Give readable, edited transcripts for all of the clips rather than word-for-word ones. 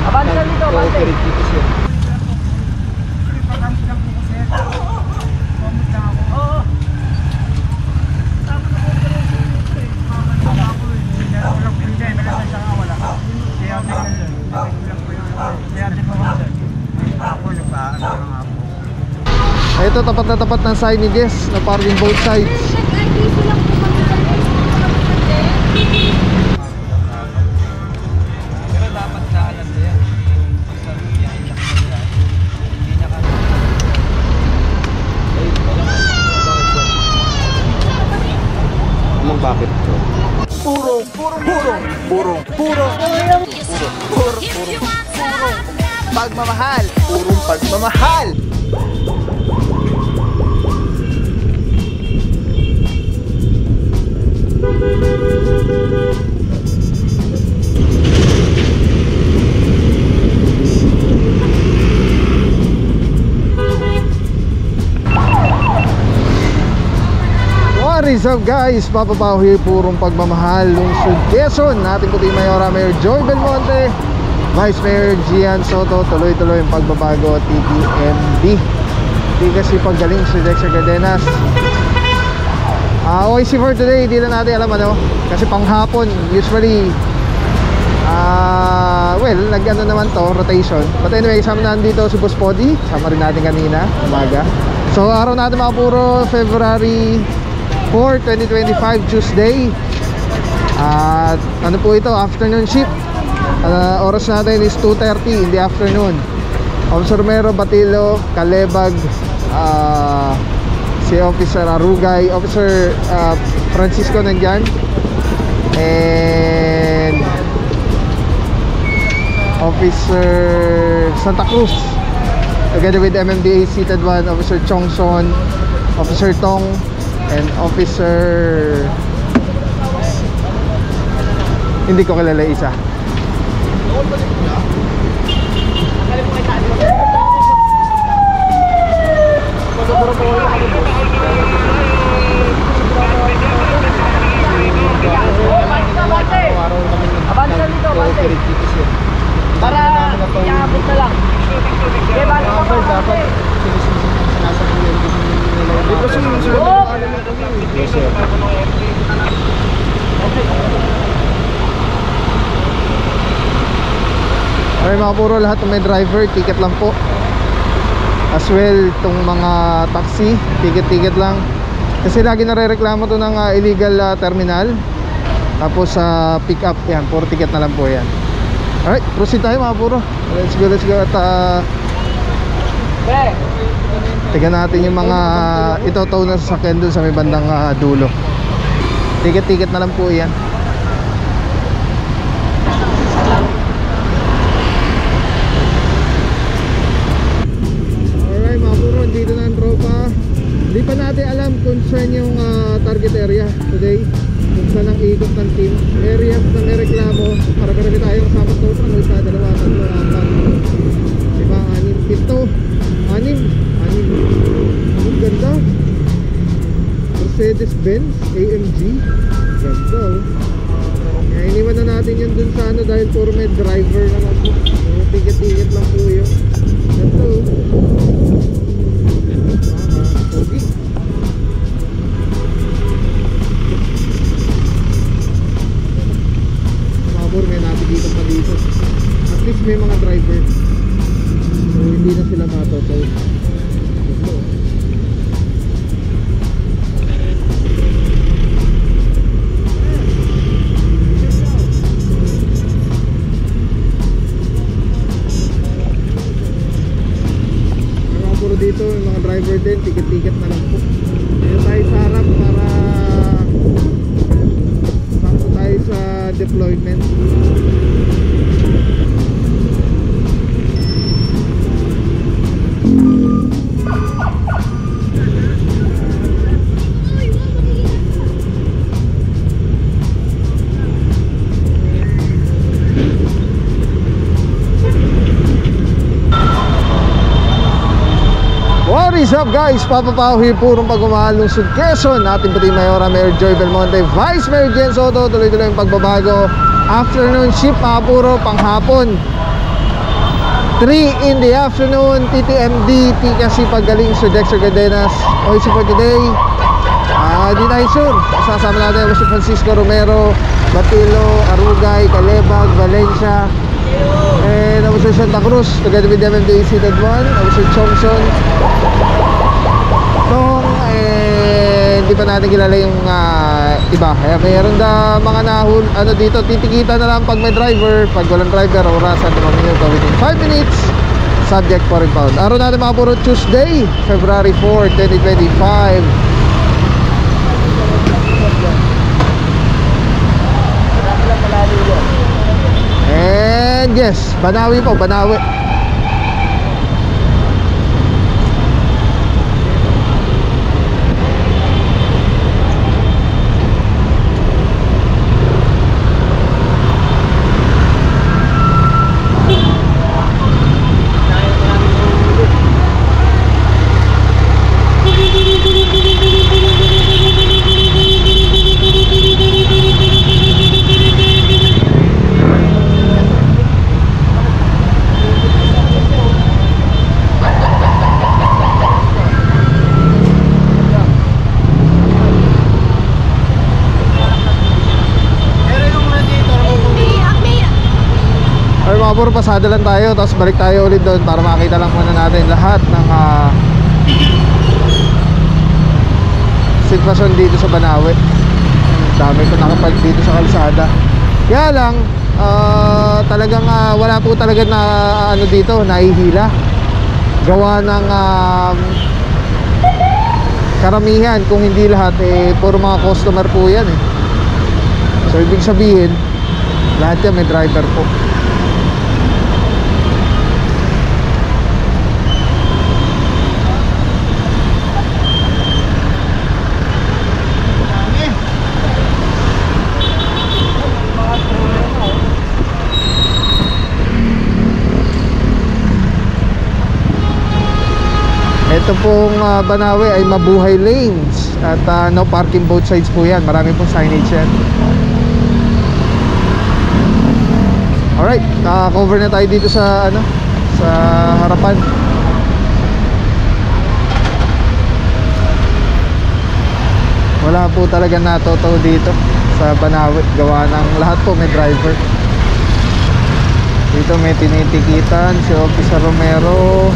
Abansa dito, Bante. Ito tapat na tapat ng signages na parking both sides. Bakit to? Puro pagmamahal. Purong pagmamahal. What is up guys? Papapaw here, purong pagmamahal, lungsod Quezon. Ating puting Mayora Mayor Joy Belmonte, Vice Mayor Gian Soto. Tuloy-tuloy ang pagbabago at TTMD. Di kasi paggaling si Dexter Cardenas. OIC for today, di na natin alam ano, kasi panghapon usually well, nag-ano naman to, rotation. But anyway, kasama na dito si Boss Podi. Sama rin natin kanina, umaga. So araw natin mga puro February 4, 2025, Tuesday. At ano po ito, afternoon shift. Oras natin is 2:30 in the afternoon. Officer Romero, Batilo, Kalebag, si Officer Arugay, Officer Francisco nandyan, and Officer Santa Cruz, together with MMDA seated 1, Officer Chongson, Officer Tong, and Officer hindi ko kilala isa. Abansa dito, Bante. Para iabot na lang. Okay, balik ka pa, Bante. Okay mga puro, lahat ng may driver, ticket lang po. As well, itong mga taxi, ticket lang. Kasi lagi nare-reklamo to ng illegal terminal. Tapos sa pick up, yan, puro ticket na lang po yan. Alright, proceed tayo mga puro. Let's go. At tignan natin yung mga itotow na sasakyan dun sa may bandang dulo. Ticket na lang po yan. Alright mga puro, dito na ang tropa. Hindi pa natin alam kung saan yung target area today, kung saan ang ikot ng team. Areas na may reklamo, para karami tayong kasama tropa. Ano isa, dalawa, tatlo, apat, diba, 6 ang ganda. Mercedes-Benz AMG, ganda oh. Kaya iniwan na natin yun dun sa ano, dahil puro may driver naman po. Ticket lang po yun. Ganda oh. Okay. Mabor, may navigate pa dito. At least may mga driver, so hindi na sila matotow. What is up guys? Papa Pao here, purong pagmamahal lungsod Quezon. Ating pati Mayora, Mayor Joy Belmonte, Vice Mayor Jen Soto. Tuloy-tuloy yung pagbabago. Afternoon shift mga puro, panghapon 3 in the afternoon. TTMD, T kasi paggaling Sir Dexter Cadenas. Also for today, di tayo sure. Sasama natin si Francisco Romero, Batilo, Arugay, Calebag, Valencia, and Officer Santa Cruz, together with the MMDA Seated 1, Officer Chomson, Tong, and hindi pa natin kilala yung iba. Kaya mayroon na mga dito, titikita na lang pag may driver. Pag walang driver, orasan 5 minuto, within 5 minutes, subject for impound. Araw natin mga puro Tuesday, February 4, 2025. And yes, Banawi po, Banawi. Puro pasada lang tayo, tapos balik tayo ulit doon para makita lang muna natin lahat ng sitwasyon dito sa Banawi. Dami ko nakapark dito sa kalsada. Kaya lang talagang wala po talaga na dito, nahihila. Gawa ng karamihan, kung hindi lahat, puro mga customer po yan eh. So ibig sabihin, lahat yan may driver po. Ito pong Banawi ay mabuhay lanes at no parking both sides po yan. Marami pong signage yan. Alright, cover na tayo dito sa sa harapan. Wala po talaga natotaw dito sa Banawi. Gawa ng lahat po may driver. Dito may tinitikitan si Officer Romero.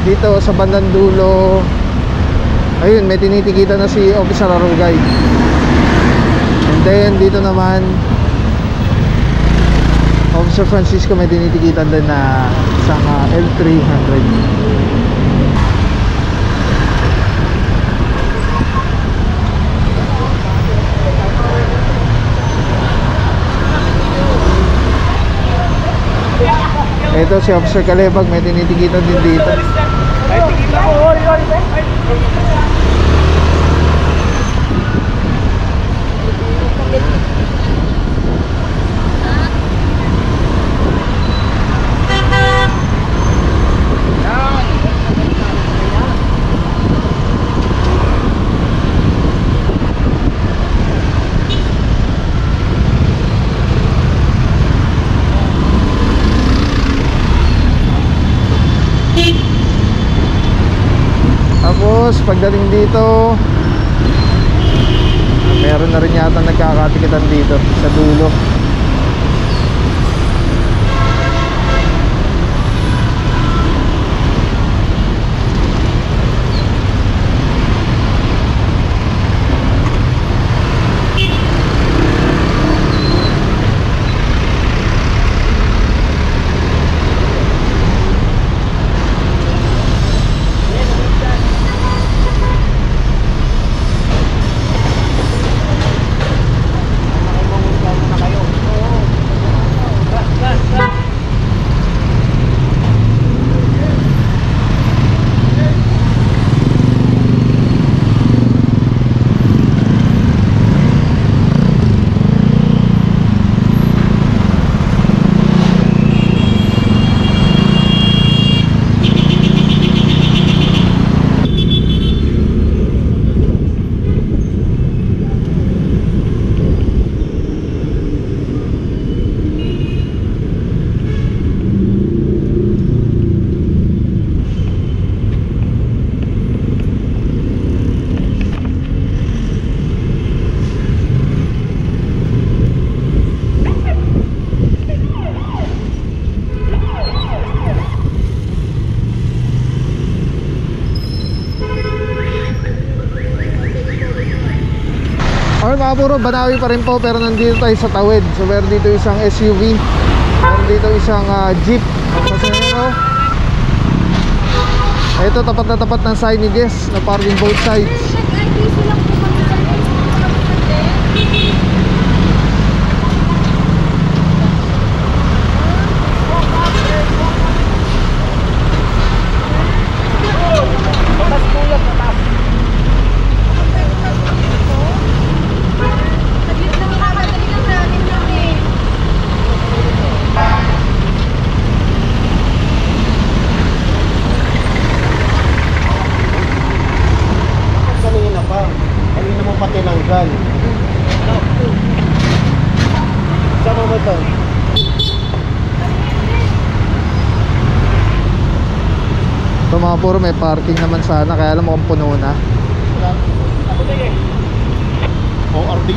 Dito sa bandang dulo, ayun, may tinitikita na si Officer Arugay. And then dito naman Officer Francisco, may tinitikitan din na isang L300. Ito si Officer Calebag, may tinitikitan din dito. Tapos pagdating dito, meron na rin yata nagkakatikitan dito sa dulo. puro Banawi pa rin po, pero nandito tayo sa Tawid. So meron dito isang SUV, meron dito isang jeep pasahero. Ito tapat na tapat ng signages na parking both sides. Kanina mo pa tinanggal. Sama mo ito? Ito mga puro may parking naman sana, kaya alam mo kung puno na. ORD.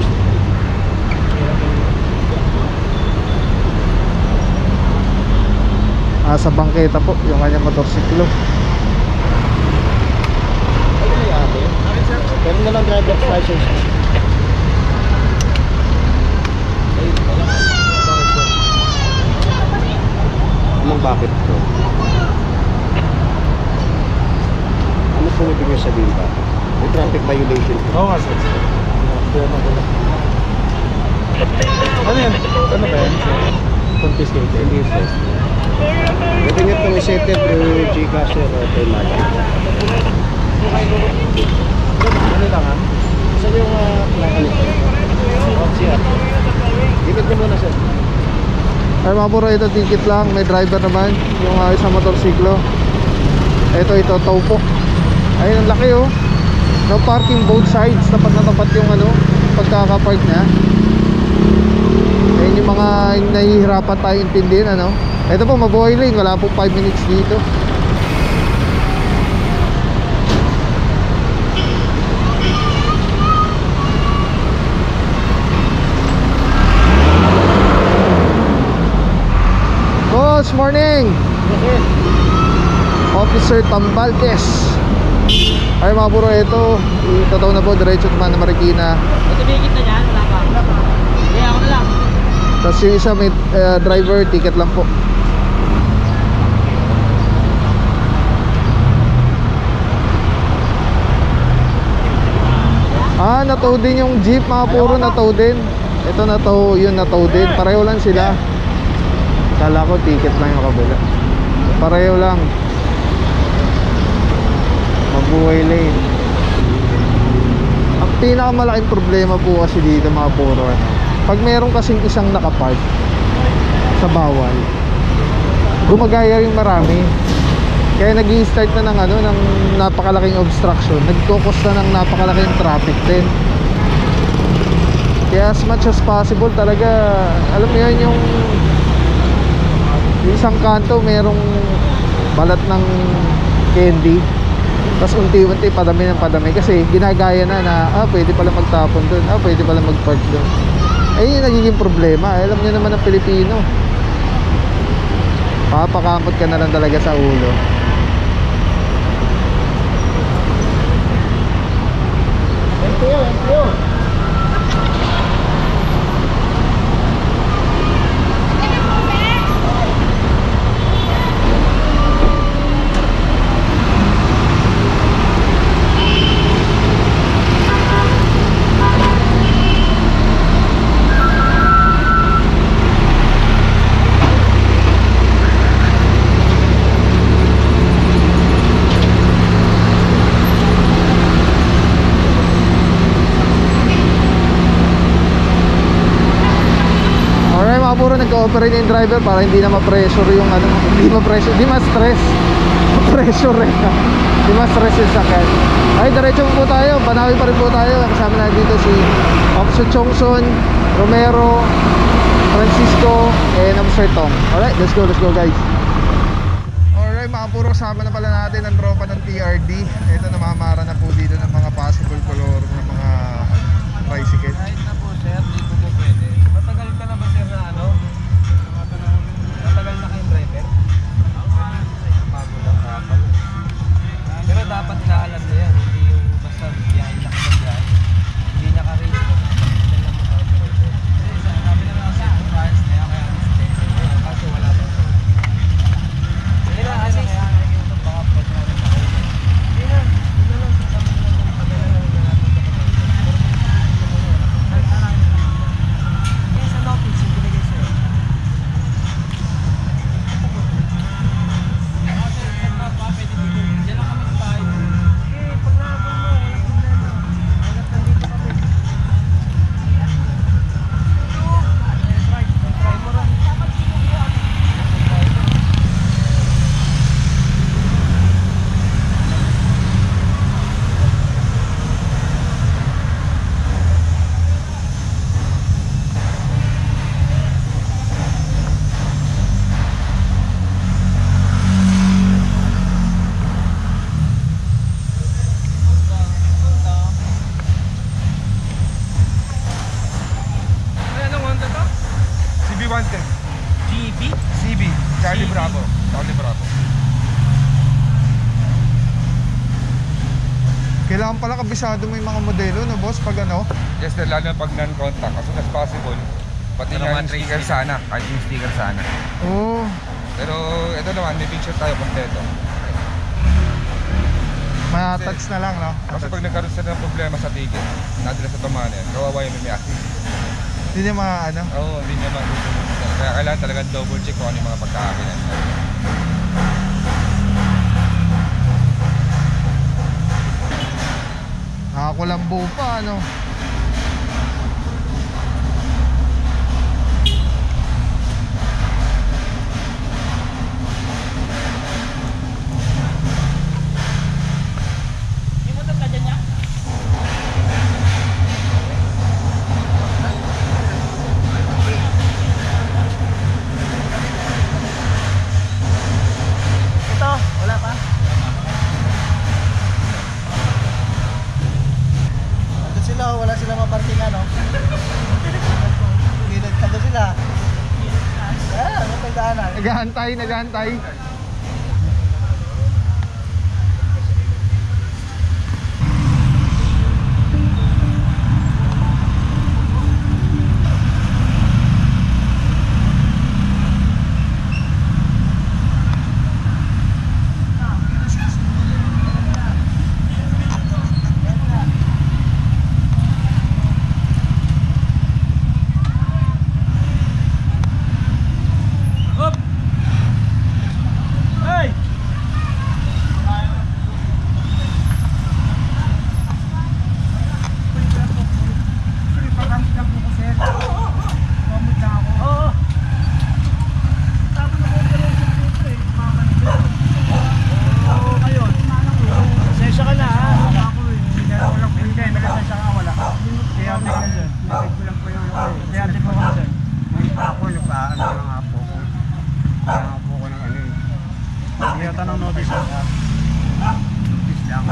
Sa bangketa po yung kanyang motorsiklo. Ayun ay ate. Pero na lang driver's license. Anong bakit to? Ano pong ibig nyo sabihin ba? May traffic violation. Oo nga sir. Ano yan? Ano ba yan? Confiscated? Hindi sir. Pwede nyo itong isettle through Gcash or PayMagic. Ano lang ha? Saan yung ano ito? Siya. Dikit nyo muna sir. Ay mga puro, ito ticket lang. May driver naman yung isang motorsiklo. Ito tow po. Ayun ang laki oh. No parking both sides. Tapat na tapat yung pagkakapark niya. Ayun yung mga nahihirapan tayo intindihin ano. Ito po mabuhay lane. Wala po 5 minutes dito. Boss, morning! Officer Tambaltes. Ay mga puro, ito itataw na po, diretso naman na Marikina. Tumigit na dyan, wala pa. Hindi, ako na lang. Tapos yung isa may driver, ticket lang po. Natow din yung jeep mga puro, natow din. Ito natow, yun natow din. Pareho lang sila. Kala ko ticket lang yung kabila. Pareho lang. Mabuhay lane. Ang pinakamalaking problema po kasi dito mga puro pag meron kasing isang nakapark sa bawal, gumagaya yung marami. Kaya nag-i-start na ng napakalaking obstruction. Nagkukos na ng napakalaking traffic din. Kaya as much as possible talaga, alam mo yun, yung isang kanto merong balat ng candy, tapos unti-unti padami ng padami kasi ginagaya na pwede pala magtapon doon, pwede pala mag-park doon. Ayun yung nagiging problema. Alam niyo naman ng Pilipino, papakamot ka na lang talaga sa ulo. Ito yun. Puro nag-ooperate yung driver para hindi na ma-pressure yung hindi ma-pressure, hindi ma-stress. Pressure hindi ma-stress yung sakyan. Ay, diretso po tayo, Banawi pa rin po tayo. Kasama na dito si Officer Chongson, Romero, Francisco, and Officer Tong. Alright, let's go guys. Alright mga puro, kasama na pala natin ang tropa ng TRD. Ito, namamara na po dito ng mga possible color ng mga tricycle. Kahit na po sir, di po pwede. Matagal ka na ba sir na matagal na kayong driver? Bago lang dapat. Pero dapat na alam na yan, hindi yung basta biyahe lang na biyahe. Hindi naka-race. wanted. GB? CB, Charlie CB. Bravo. Charlie Bravo. Kailangan pala kabisado mo yung mga modelo, no boss, pag ano? Yes sir, lalo na pag non-contact, as soon as possible. Pati Pero nga yung matrace sticker nila. sana, kahit yung sticker sana. Oo. Pero ito naman, may picture tayo kompleto. Ma-touch na lang, no? Kasi pag nagkaroon sila ng problema sa ticket, nadala sa tumanan, kawawa yung may assist. Hindi niya ano? Oo, hindi niya matutunan. Kaya kailangan talaga double check kung ano yung mga pagkakakilan. Nakakulambo pa, ano? Imutot ka dyan niya? Ito, wala pa. Ando sila, wala sila mapartingan, no? Gilid ka doon sila. Ah, ano tagdaanan? Naghahantay. Up! Hey! Oo. Oo, ngayon. Sensya ka na, ha? Tanong notice lang. Notice lang.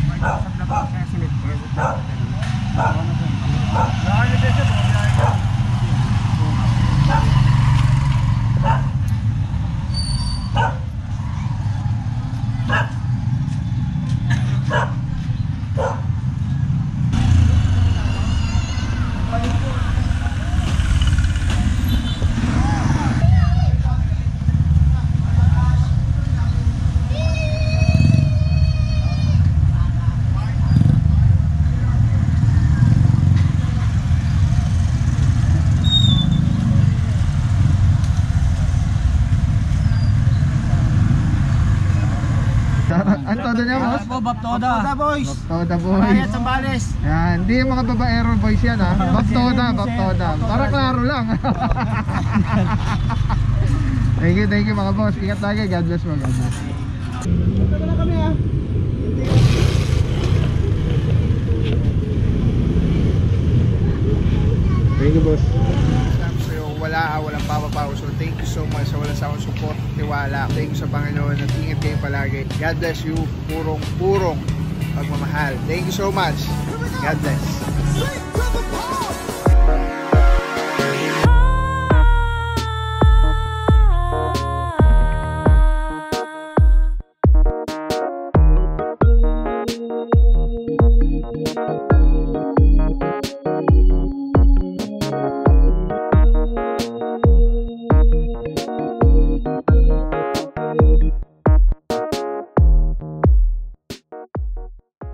May kasap na po siya sinit. Ano todo niya, boss? Baptoda. boys! Baptoda, boys. Bayad sa Bales. Yan, hindi yung mga babaero boys yan, ha? Baptoda. Para klaro lang. Thank you mga boss. Ingat lagi. God bless mo. God bless. Ito na kami, ha? Thank you, boss. So walang papapaw. So thank you so much sa walang sawang support, tiwala. Thank you sa Panginoon at ingat kayo palagi. God bless you. Purong pagmamahal. Thank you so much. God bless.